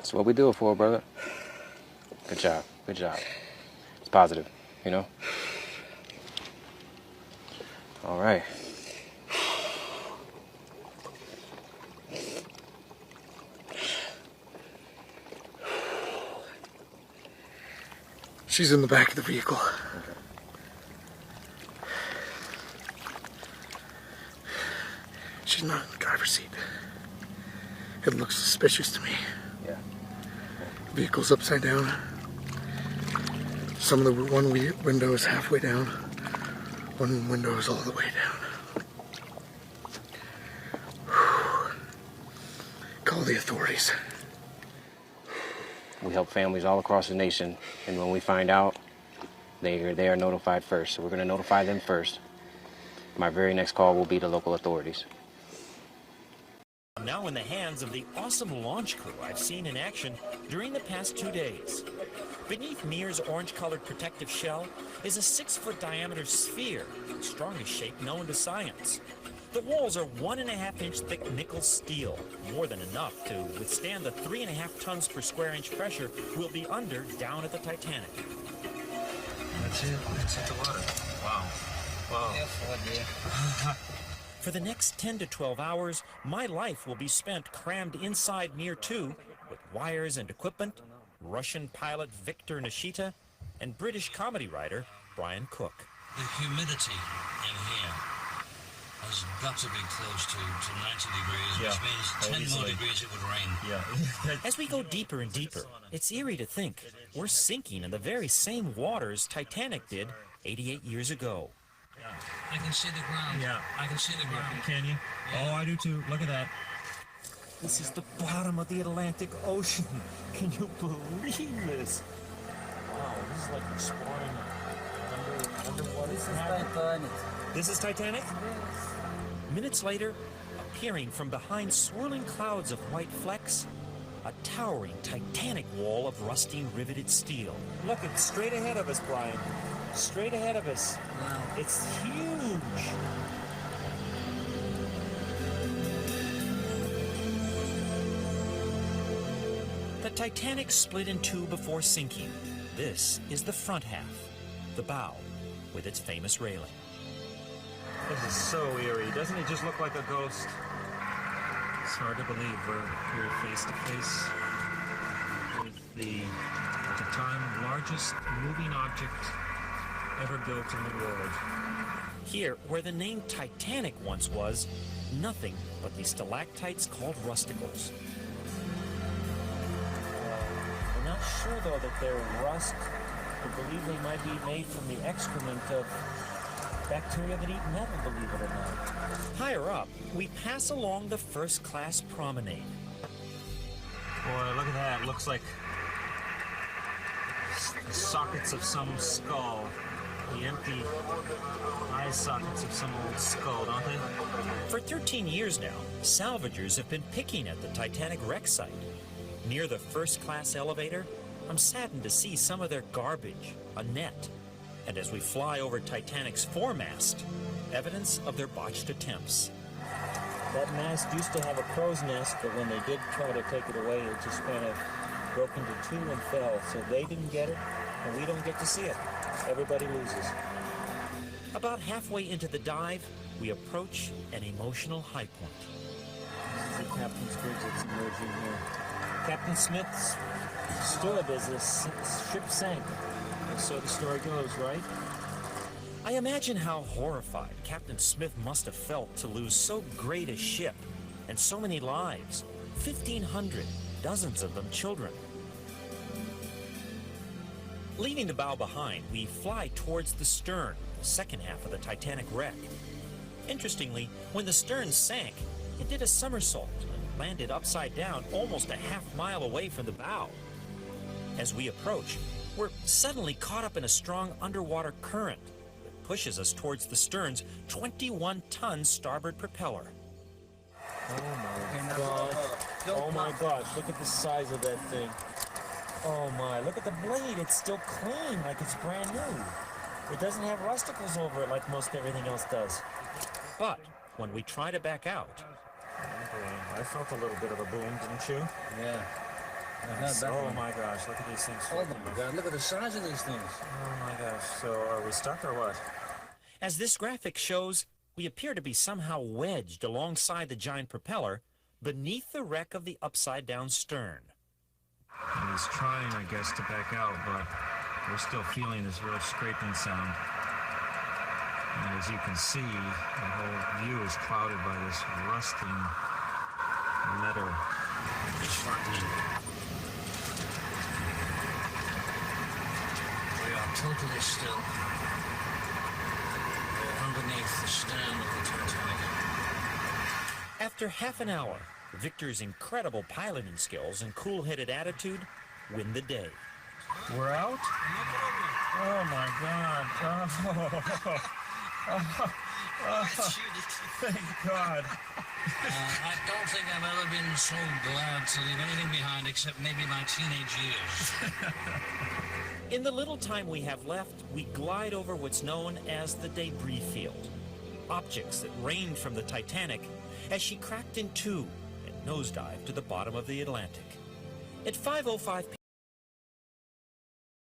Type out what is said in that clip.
That's what we do it for, brother. Good job. Good job. It's positive, you know? All right. She's in the back of the vehicle. Okay. She's not in the driver's seat. It looks suspicious to me. Yeah. The vehicle's upside down. Some of the one window is halfway down. One window is all the way down. Whew. Call the authorities. We help families all across the nation, and when we find out, they are notified first. So we're going to notify them first. My very next call will be the local authorities. I'm now in the hands of the awesome launch crew I've seen in action during the past 2 days. Beneath Mir's orange-colored protective shell is a 6-foot diameter sphere, the strongest shape known to science. The walls are 1.5-inch thick nickel steel, more than enough to withstand the 3.5 tons per square inch pressure we'll be under down at the Titanic. That's it. That's it, the water. Wow. Wow. For the next 10 to 12 hours, my life will be spent crammed inside Mir 2 with wires and equipment, Russian pilot Viktor Nishita, and British comedy writer Brian Cook. The humidity in here has got to be close to 90 degrees, which means 10 more degrees it would rain. Yeah. As we go deeper and deeper, it's eerie to think we're sinking in the very same waters Titanic did 88 years ago. I can see the ground. Yeah. I can see the ground. Can you? Yeah. Oh, I do too. Look at that. This is the bottom of the Atlantic Ocean. Can you believe this? Wow, this is like exploring underwater. This is Titanic. This is Titanic? Minutes later, appearing from behind swirling clouds of white flecks, a towering Titanic wall of rusting riveted steel. Look, it's straight ahead of us, Brian. Straight ahead of us. Wow. It's huge. The Titanic split in two before sinking. This is the front half, the bow, with its famous railing. This is so eerie. Doesn't it just look like a ghost? It's hard to believe we're here face to face with the, at the time, largest moving object ever built in the world. Here, where the name Titanic once was, nothing but these stalactites called rusticles. We're not sure, though, that they're rust. We believe they might be made from the excrement of bacteria that eat metal, believe it or not. Higher up, we pass along the first-class promenade. Boy, look at that. It looks like the sockets of some skull. The empty eye sockets of some old skull, don't they? For 13 years now, salvagers have been picking at the Titanic wreck site. Near the first-class elevator, I'm saddened to see some of their garbage, a net. And as we fly over Titanic's foremast, evidence of their botched attempts. That mast used to have a crow's nest, but when they did try to take it away, it just kind of broke into two and fell. So they didn't get it, and we don't get to see it. Everybody loses. About halfway into the dive, we approach an emotional high point. This is the captain's bridge that's emerging here. Captain Smith's stood as the ship sank. And so the story goes, right? I imagine how horrified Captain Smith must have felt to lose so great a ship and so many lives. 1,500, dozens of them children. Leaving the bow behind, we fly towards the stern, the second half of the Titanic wreck. Interestingly, when the stern sank, it did a somersault and landed upside down almost a half-mile away from the bow. As we approach, we're suddenly caught up in a strong underwater current that pushes us towards the stern's 21-ton starboard propeller. Oh my gosh. Oh my gosh, look at the size of that thing. Oh my, look at the blade. It's still clean, like it's brand new. It doesn't have rusticles over it like most everything else does. But when we try to back out... I felt a little bit of a boom, didn't you? Yeah. Oh my gosh, look at these things. Oh my God, look at the size of these things. Oh my gosh, so are we stuck or what? As this graphic shows, we appear to be somehow wedged alongside the giant propeller beneath the wreck of the upside-down stern. And he's trying, I guess, to back out, but we're still feeling this real scraping sound. And as you can see, the whole view is clouded by this rusting metal. It's flattening. We are totally still. We're underneath the stern of the Titanic. After half an hour, Victor's incredible piloting skills and cool-headed attitude win the day. We're out? Oh my God. Thank God. I don't think I've ever been so glad to leave anything behind except maybe my teenage years. In the little time we have left, we glide over what's known as the debris field. Objects that rained from the Titanic as she cracked in two and nosedived to the bottom of the Atlantic. At 5:05 p.m.